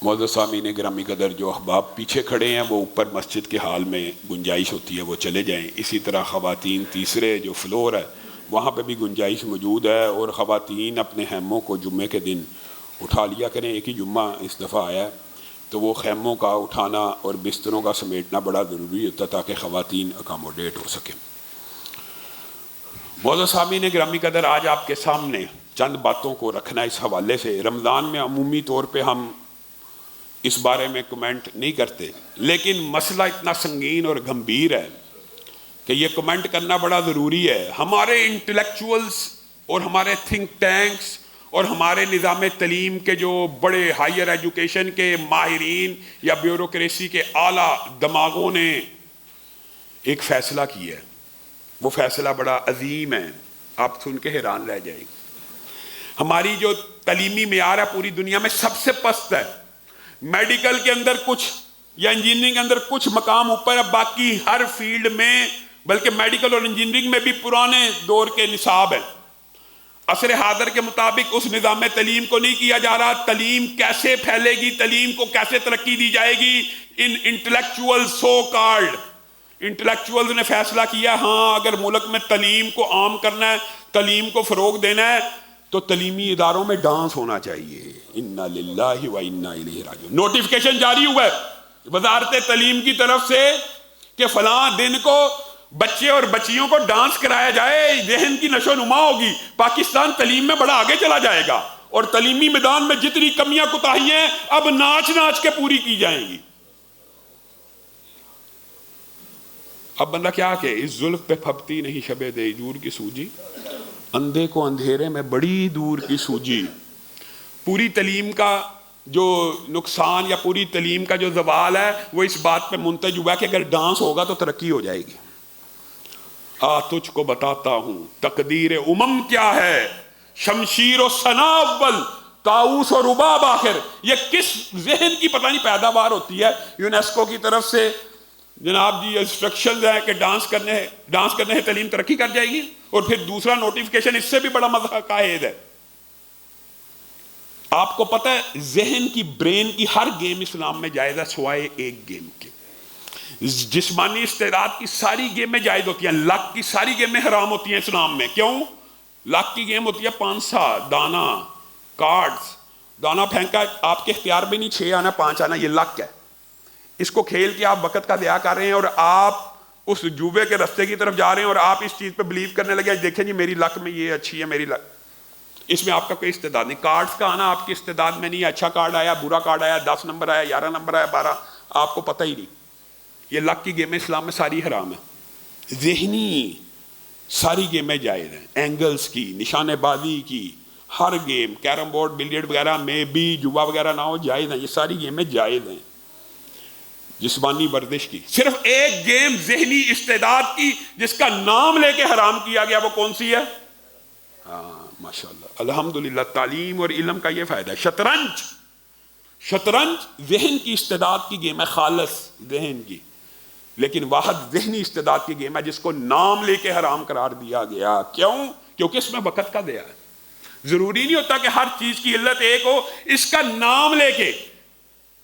معزز سامعین گرامی قدر، جو احباب پیچھے کھڑے ہیں وہ اوپر مسجد کے حال میں گنجائش ہوتی ہے وہ چلے جائیں. اسی طرح خواتین تیسرے جو فلور ہے وہاں پہ بھی گنجائش موجود ہے، اور خواتین اپنے خیموں کو جمعے کے دن اٹھا لیا کریں. ایک ہی جمعہ اس دفعہ آیا ہے تو وہ خیموں کا اٹھانا اور بستروں کا سمیٹنا بڑا ضروری ہوتا ہے تاکہ خواتین اکاموڈیٹ ہو سکیں. معزز سامعین گرامی قدر، آج آپ کے سامنے چند باتوں کو رکھنا اس حوالے سے. رمضان میں عمومی طور پہ ہم اس بارے میں کمنٹ نہیں کرتے، لیکن مسئلہ اتنا سنگین اور گھمبیر ہے کہ یہ کمنٹ کرنا بڑا ضروری ہے. ہمارے انٹلیکچوئلز اور ہمارے تھنک ٹینکس اور ہمارے نظام تعلیم کے جو بڑے ہائر ایجوکیشن کے ماہرین یا بیوروکریسی کے اعلیٰ دماغوں نے ایک فیصلہ کیا ہے. وہ فیصلہ بڑا عظیم ہے، آپ سن کے حیران رہ جائیں گے. ہماری جو تعلیمی معیار ہے پوری دنیا میں سب سے پست ہے. میڈیکل کے اندر کچھ یا انجینئرنگ کے اندر کچھ مقام اوپر ہے، باقی ہر فیلڈ میں، بلکہ میڈیکل اور انجینئرنگ میں بھی پرانے دور کے نصاب ہیں. عصر حاضر کے مطابق اس نظام تعلیم کو نہیں کیا جا رہا. تعلیم کیسے پھیلے گی، تعلیم کو کیسے ترقی دی جائے گی، ان انٹلیکچوئل سو کالڈ انٹلیکچوئلز نے فیصلہ کیا ہاں اگر ملک میں تعلیم کو عام کرنا ہے، تعلیم کو فروغ دینا ہے تو تعلیمی اداروں میں ڈانس ہونا چاہیے. انا للہ و انا الیہ راجعون. نوٹیفیکیشن جاری ہوا ہے وزارت تعلیم کی طرف سے کہ فلاں دن کو بچے اور بچیوں کو ڈانس کرایا جائے، ذہن کی نشو و نما ہوگی. پاکستان تعلیم میں بڑا آگے چلا جائے گا اور تعلیمی میدان میں جتنی کمیاں کوتاہیاں اب ناچ ناچ کے پوری کی جائیں گی. اب بندہ کیا کہ اس زلف پہ پھپتی نہیں شب دے دور کی سوجی، اندھے کو اندھیرے میں بڑی دور کی سوجی. پوری تعلیم کا جو نقصان یا پوری تعلیم کا جو زوال ہے وہ اس بات پہ منتج ہوا ہے کہ اگر ڈانس ہوگا تو ترقی ہو جائے گی. تجھ کو بتاتا ہوں تقدیر امم کیا ہے، شمشیر و ثنا اول، طاؤس اور رباب آخر. یہ کس ذہن کی پتہ نہیں پیداوار ہوتی ہے. یونیسکو کی طرف سے جناب جی انسٹرکشنز ہیں کہ ڈانس کرنے سے تعلیم ترقی کر جائے گی، اور پھر دوسرا نوٹیفیکیشن اس سے بھی بڑا مضحکہ عید ہے. آپ کو پتہ ہے ذہن کی، برین کی ہر گیم اسلام میں جائز ہے سوائے ایک گیم کے. جسمانی استعداد کی ساری گیمیں جائز ہوتی ہیں، لک کی ساری گیمیں حرام ہوتی ہیں اسلام میں. کیوں؟ لک کی گیم ہوتی ہے پانسا، دانا، کارڈز. دانا پھینکا آپ کے اختیار میں نہیں، 6 آنا 5 آنا، یہ لک ہے. اس کو کھیل کے آپ وقت کا ضیاع کر رہے ہیں اور آپ اس جوبے کے رستے کی طرف جا رہے ہیں اور آپ اس چیز پہ بلیو کرنے لگے دیکھیں جی میری لک میں یہ اچھی ہے، میری لک. اس میں آپ کا کوئی استعداد نہیں. کارڈز کا آنا آپ کی استعداد میں نہیں ہے. اچھا کارڈ آیا، برا کارڈ آیا، 10 نمبر آیا، 11 نمبر آیا، 12، آپ کو پتہ ہی نہیں. یہ لک کی گیمیں اسلام میں ساری حرام ہیں. ذہنی ساری گیمیں جائز ہیں، اینگلز کی، نشانے بازی کی، ہر گیم، کیرم بورڈ، بلیئرڈ وغیرہ میں بھی جوا وغیرہ نہ ہو، جائز ہیں. یہ ساری گیمیں جائز ہیں جسمانی ورزش کی. صرف ایک گیم ذہنی استعداد کی جس کا نام لے کے حرام کیا گیا، وہ کون سی ہے؟ ماشاءاللہ الحمدللہ تعلیم اور علم کا یہ فائدہ ہے. شطرنج. شطرنج ذہن کی استعداد کی گیم ہے، خالص ذہن کی، لیکن واحد ذہنی استعداد کی گیم ہے جس کو نام لے کے حرام قرار دیا گیا. کیوں؟ کیونکہ اس میں وقت کا ضیاع ہے. ضروری نہیں ہوتا کہ ہر چیز کی علت ایک ہو، اس کا نام لے کے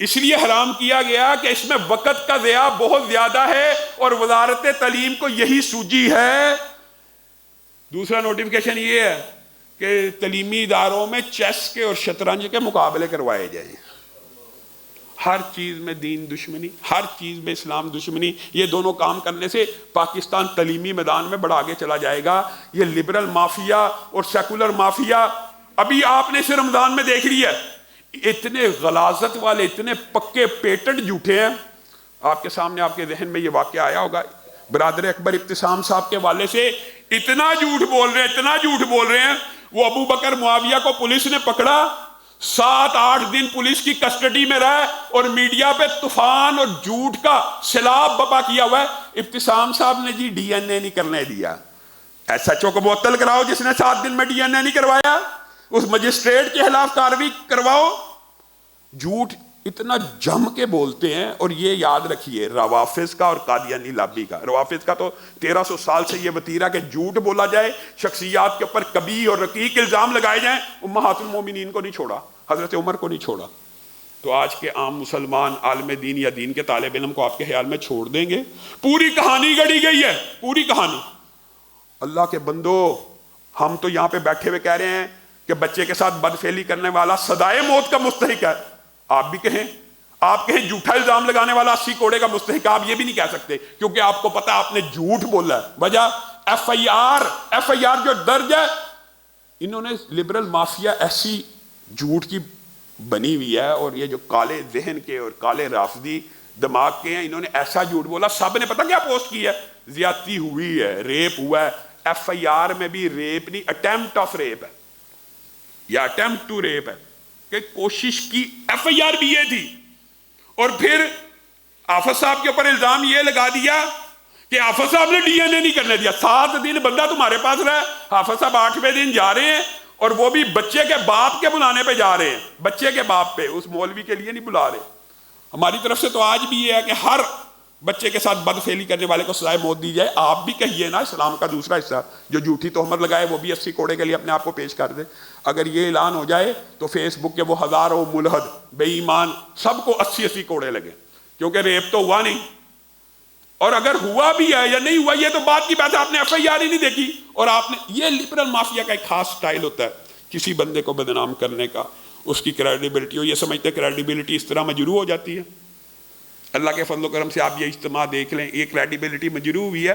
اس لیے حرام کیا گیا کہ اس میں وقت کا ضیاع بہت زیادہ ہے اور وزارت تعلیم کو یہی سوجی ہے. دوسرا نوٹیفیکیشن یہ ہے کہ تعلیمی اداروں میں چیس کے اور شطرنج کے مقابلے کروائے جائیں. ہر چیز میں دین دشمنی، ہر چیز میں اسلام دشمنی. یہ دونوں کام کرنے سے پاکستان تعلیمی میدان میں بڑا آگے چلا جائے گا. یہ لبرل مافیا اور سیکولر مافیا ابھی آپ نے اس رمضان میں دیکھ لیا ہے. اتنے غلاظت والے، اتنے پکے پیٹنٹ جھوٹے ہیں. آپ کے سامنے، آپ کے ذہن میں یہ واقعہ آیا ہوگا، برادر اکبر ابتسام صاحب کے والے سے اتنا جھوٹ بول رہے ہیں، اتنا جھوٹ بول رہے ہیں. وہ ابو بکر معاویہ کو پولیس نے پکڑا، 7-8 دن پولیس کی کسٹڈی میں رہا اور میڈیا پہ طوفان اور جھوٹ کا سیلاب بپا کیا ہوا ہے. ابتسام صاحب نے جی ڈی این اے نہیں کرنے دیا. ایس ایچ او کو معطل کراؤ جس نے 7 دن میں ڈی این اے نہیں کروایا، اس مجسٹریٹ کے خلاف کارروائی کرواؤ. جھوٹ اتنا جم کے بولتے ہیں. اور یہ یاد رکھیے روافظ کا اور قادیانی لابی کا. روافظ کا تو 1300 سال سے یہ وتیرہ کہ جھوٹ بولا جائے، شخصیات کے اوپر کبھی اور رقیق الزام لگائے جائیں. امہات المومنین کو نہیں چھوڑا، حضرت عمر کو نہیں چھوڑا. تو آج کے عام مسلمان عالم دین یا دین کے طالب علم کو آپ کے خیال میں چھوڑ دیں گے؟ پوری کہانی گڑی گئی ہے، پوری کہانی۔ اللہ کے بندو، ہم تو یہاں پہ بیٹھے ہوئے کہہ رہے ہیں کہ بچے کے ساتھ بدفعلی کرنے والا سزائے موت کا مستحق ہے، آپ بھی کہیں، آپ کہیں جھوٹا الزام لگانے والا 80 کوڑے کا مستحق ہے، آپ یہ بھی نہیں کہہ سکتے کیونکہ آپ کو پتا آپ نے جھوٹ بولا ہے۔ وجہ ایف آئی آر جو درج ہے، انہوں نے لبرل مافیا ایسی جھوٹ کی بنی ہوئی ہے، اور یہ جو کالے ذہن کے اور کالے رافضی دماغ کے ہیں، انہوں نے ایسا جھوٹ بولا، سب نے پتہ کیا پوسٹ کی ہے؟ زیادتی ہوئی ہے، ریپ ہوا ہے۔ ایف آئی آر میں بھی ریپ نہیں، اٹیمپٹ آف ریپ ہے یا اٹیمپٹ ٹو ریپ ہے، کہ کوشش کی۔ ایف آئی آر بھی یہ تھی، اور پھر حافظ صاحب کے اوپر الزام یہ لگا دیا کہ حافظ صاحب نے ڈی این اے نہیں کرنے دیا۔ 7 دن بندہ تمہارے پاس رہا، حافظ صاحب 8ویں دن جا رہے ہیں، اور وہ بھی بچے کے باپ کے بلانے پہ جا رہے ہیں، بچے کے باپ پہ، اس مولوی کے لیے نہیں بلا رہے۔ ہماری طرف سے تو آج بھی یہ ہے کہ ہر بچے کے ساتھ بدفعلی کرنے والے کو سزائے موت دی جائے۔ آپ بھی کہیے نا، اسلام کا دوسرا حصہ جو جھوٹی تہمت لگائے وہ بھی 80 کوڑے کے لیے اپنے آپ کو پیش کر دے۔ اگر یہ اعلان ہو جائے تو فیس بک کے وہ ہزاروں ملحد بے ایمان سب کو 80 کوڑے لگے، کیونکہ ریپ تو ہوا نہیں، اور اگر ہوا بھی ہے یا نہیں ہوا یہ تو بات کی بات ہے، آپ نے ایف آئی آر ہی نہیں دیکھی۔ اور آپ نے، یہ لبرل مافیا کا ایک خاص سٹائل ہوتا ہے کسی بندے کو بدنام کرنے کا، اس کی کریڈیبلٹی ہو، یہ سمجھتے کریڈیبلٹی اس طرح مجروح ہو جاتی ہے۔ اللہ کے فضل و کرم سے آپ یہ اجتماع دیکھ لیں، یہ کریڈیبلٹی مجروح ہوئی ہے۔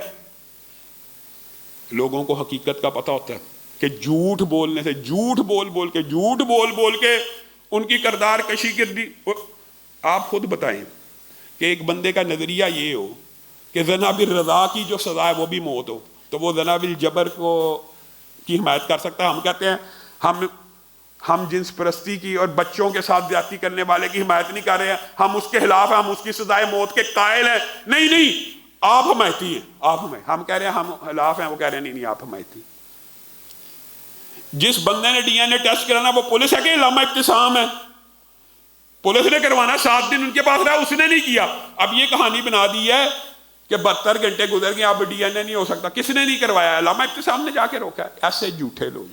لوگوں کو حقیقت کا پتہ ہوتا ہے کہ جھوٹ بولنے سے، جھوٹ بول کے ان کی کردار کشی کر دی۔ آپ خود بتائیں کہ ایک بندے کا نظریہ یہ ہو کہ زنا بالرضا کی جو سزا ہے وہ بھی موت ہو، تو وہ زنا بالجبر کی حمایت کر سکتا ہے؟ ہم کہتے ہیں ہم جنس پرستی کی اور بچوں کے ساتھ زیادتی کرنے والے کی حمایت نہیں کر رہے ہیں، ہم اس کے خلاف ہیں، ہم اس کی سزائے موت کے قائل ہیں۔ نہیں، آپ حمایتی ہیں، ہم کہہ رہے ہیں ہم خلاف ہیں، وہ کہہ رہے ہیں نہیں آپ حمایتی۔ جس بندے نے ڈی این اے ٹیسٹ کرانا وہ پولیس ہے کہ علامہ ابتسام ہے؟ پولیس نے کروانا، 7 دن ان کے پاس رہا، اس نے نہیں کیا۔ اب یہ کہانی بنا دی ہے کہ 72 گھنٹے گزر گئے، اب ڈی این اے نہیں ہو سکتا۔ کس نے نہیں کروایا؟ علامہ ابتسام نے جا کے روکا ہے۔ ایسے جھوٹے لوگ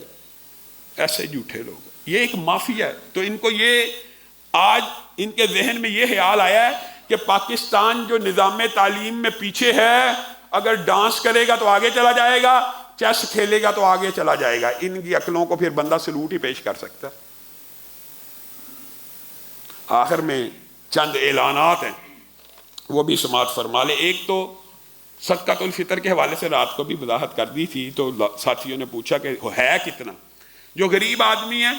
ہیں، یہ ایک مافیا ہے۔ تو ان کو یہ آج ان کے ذہن میں یہ خیال آیا ہے کہ پاکستان جو نظام تعلیم میں پیچھے ہے، اگر ڈانس کرے گا تو آگے چلا جائے گا، چیس کھیلے گا تو آگے چلا جائے گا۔ ان کی عقلوں کو پھر بندہ سلوٹ ہی پیش کر سکتا ہے۔ آخر میں چند اعلانات ہیں، وہ بھی سماعت فرما لے۔ ایک تو صدقۃ الفطر کے حوالے سے رات کو بھی وضاحت کر دی تھی، تو ساتھیوں نے پوچھا کہ ہے کتنا؟ جو غریب آدمی ہے،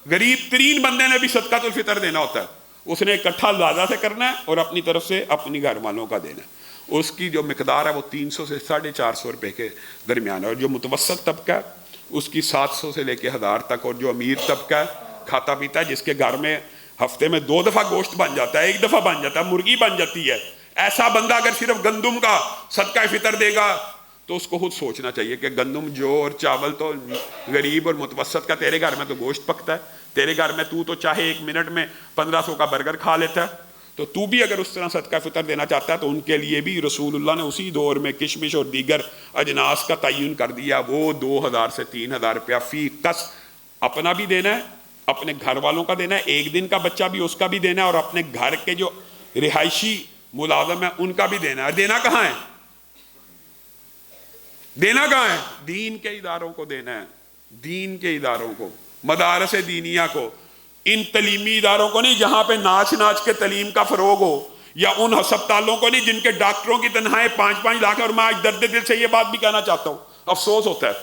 غریب ترین بندے نے بھی صدقۃ الفطر دینا ہوتا ہے، اس نے اکٹھا زیادہ سے کرنا ہے اور اپنی طرف سے اپنی گھر والوں کا دینا ہے۔ اس کی جو مقدار ہے وہ 300 سے 450 روپے کے درمیان ہے، اور جو متوسط طبقہ ہے اس کی 700 سے لے کے 1000 تک، اور جو امیر طبقہ ہے کھاتا پیتا ہے، جس کے گھر میں ہفتے میں 2 دفعہ گوشت بن جاتا ہے، 1 دفعہ بن جاتا ہے، مرغی بن جاتی ہے، ایسا بندہ اگر صرف گندم کا صدقہ فطر دے گا تو اس کو خود سوچنا چاہیے کہ گندم جو اور چاول تو غریب اور متوسط کا، تیرے گھر میں تو گوشت پکتا ہے، تیرے گھر میں تو چاہے 1 منٹ میں 1500 کا برگر کھا لیتا ہے، تو بھی اگر اس طرح صدقہ فطر دینا چاہتا ہے تو ان کے لیے بھی رسول اللہ نے اسی دور میں کشمش اور دیگر اجناس کا تعین کر دیا، وہ 2000 سے 3000 روپیہ فی کس اپنا بھی دینا ہے، اپنے گھر والوں کا دینا ہے، 1 دن کا بچہ بھی اس کا بھی دینا ہے، اور اپنے گھر کے جو رہائشی ملازم ہیں ان کا بھی دینا ہے۔ دینا کہاں ہے؟ دین کے اداروں کو دینا ہے، دین کے اداروں کو، مدارس دینیہ کو، ان تعلیمی اداروں کو نہیں جہاں پہ ناچ کے تعلیم کا فروغ ہو، یا ان ہسپتالوں کو نہیں جن کے ڈاکٹروں کی تنخواہیں 5-5 لاکھ۔ اور میں آج درد دل سے یہ بات بھی کہنا چاہتا ہوں، افسوس ہوتا ہے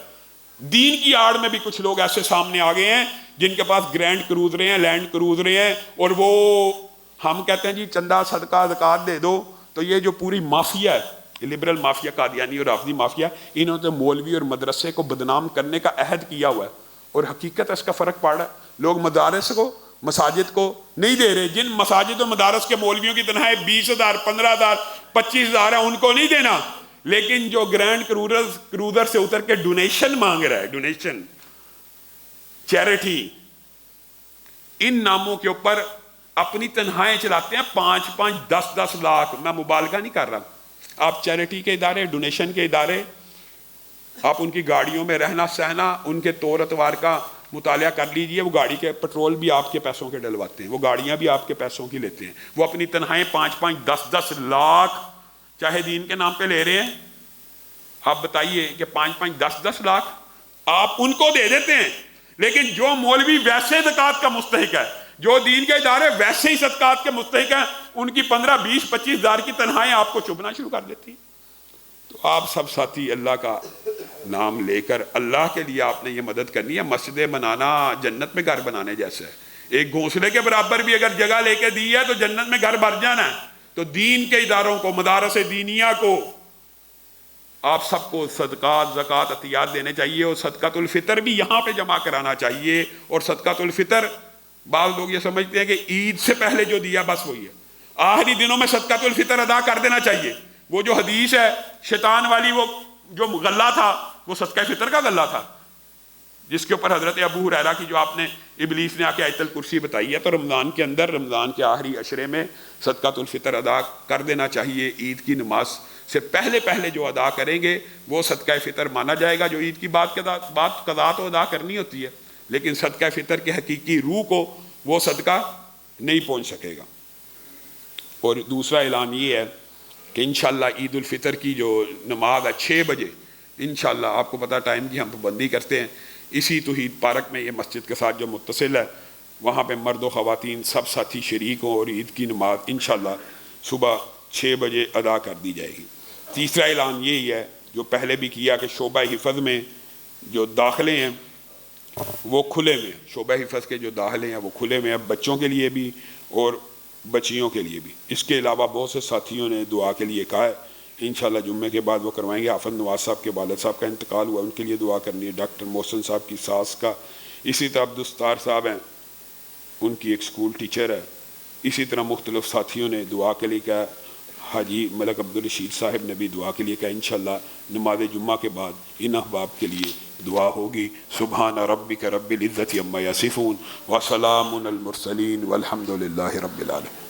دین کی آڑ میں بھی کچھ لوگ ایسے سامنے آ گئے ہیں جن کے پاس گرینڈ کروزریں ہیں، لینڈ کروزریں ہیں، اور وہ ہم کہتے ہیں جی چندہ صدقہ زکوٰۃ دے دو۔ تو یہ جو پوری مافیا ہے، لبرل مافیا، قادیانی اور رافضی مافیا، انہوں نے مولوی اور مدرسے کو بدنام کرنے کا عہد کیا ہوا ہے، اور حقیقت اس کا فرق پڑ رہا ہے۔ لوگ مدارس کو، مساجد کو نہیں دے رہے، جن مساجد و مدارس کے مولویوں کی تنخواہیں 20,000 15,000 25,000 ہیں ان کو نہیں دینا، لیکن جو گرینڈ کروزر سے اتر کے ڈونیشن مانگ رہا ہے، ڈونیشن، چیریٹی، ان ناموں کے اوپر اپنی تنخواہیں چلاتے ہیں 5-5 10-10 لاکھ۔ میں مبالغہ نہیں کر رہا، آپ چیریٹی کے ادارے، ڈونیشن کے ادارے آپ ان کی گاڑیوں میں رہنا سہنا، ان کے طور اتوار کا مطالعہ کر لیجئے. وہ گاڑی کے پٹرول بھی آپ کے پیسوں کے ڈلواتے ہیں، وہ گاڑیاں بھی آپ کے پیسوں کی لیتے ہیں. وہ اپنی تنخواہیں 5-5 10-10 لاکھ چاہے دین کے نام پہ لے رہے ہیں. آپ بتائیے کہ 5-5 10-10 لاکھ آپ ان کو دے دیتے ہیں، لیکن جو مولوی ویسے زکوٰۃ کا مستحق ہے، جو دین کے ادارے ویسے ہی صدقات کے مستحق ہیں، ان کی 15-20-25 ہزار کی تنخواہیں آپ کو چبھنا شروع کر دیتی ہیں. تو آپ سب ساتھی اللہ کا نام لے کر اللہ کے لیے آپ نے یہ مدد کرنی ہے. مسجدیں بنانا جنت میں گھر بنانے جیسا ہے. ایک گھونسلے کے برابر بھی اگر جگہ لے کے دی ہے تو جنت میں گھر بھر جانا ہے. تو دین کے اداروں کو، مدارس دینیہ کو، آپ سب کو صدقات، زکوٰۃ، عطیات دینے چاہیے، اور صدقۃ الفطر بھی یہاں پہ جمع کرانا چاہیے. اور صدقۃ الفطر بعض لوگ یہ سمجھتے ہیں کہ عید سے پہلے جو دیا بس وہی ہے. آخری دنوں میں صدقۃ الفطر ادا کر دینا چاہیے. وہ جو حدیث ہے شیطان والی، وہ جو غلہ تھا وہ صدقہ فطر کا غلہ تھا، جس کے اوپر حضرت ابو ہریرہ کی جو آپ نے ابلیس نے آ کے آیت الکرسی بتائی ہے. تو رمضان کے اندر، رمضان کے آخری عشرے میں صدقۃ الفطر ادا کر دینا چاہیے. عید کی نماز سے پہلے جو ادا کریں گے وہ صدقہ فطر مانا جائے گا. جو عید کی بات قضا تو ادا کرنی ہوتی ہے، لیکن صدقہ فطر کی حقیقی روح کو وہ صدقہ نہیں پہنچ سکے گا. اور دوسرا اعلان یہ ہے کہ انشاءاللہ عید الفطر کی جو نماز ہے 6 بجے انشاءاللہ، آپ کو پتہ ٹائم کی ہم پابندی کرتے ہیں، اسی توحید پارک میں، یہ مسجد کے ساتھ جو متصل ہے، وہاں پہ مرد و خواتین سب ساتھی شریک ہوں، اور عید کی نماز انشاءاللہ صبح 6 بجے ادا کر دی جائے گی. تیسرا اعلان یہی ہے جو پہلے بھی کیا کہ شعبہ حفظ میں جو داخلے ہیں وہ کھلے میں، شعبہ حفظ کے جو داخلے ہیں وہ کھلے میں، اب بچوں کے لیے بھی اور بچیوں کے لیے بھی. اس کے علاوہ بہت سے ساتھیوں نے دعا کے لیے کہا ہے، انشاءاللہ جمعے کے بعد وہ کروائیں گے. حافظ نواز صاحب کے والد صاحب کا انتقال ہوا، ان کے لیے دعا کرنی ہے. ڈاکٹر محسن صاحب کی ساس کا، اسی طرح عبدالستار صاحب ہیں، ان کی ایک سکول ٹیچر ہے. اسی طرح مختلف ساتھیوں نے دعا کے لیے کہا. حاجی ملک عبدالرشید صاحب نے بھی دعا کے لیے کہا. انشاءاللہ نماز جمعہ کے بعد ان احباب کے لیے دعا ہوگی. سبحان ربک رب العزت عما یصفون وسلام علی المرسلین والحمد للہ رب العالمین.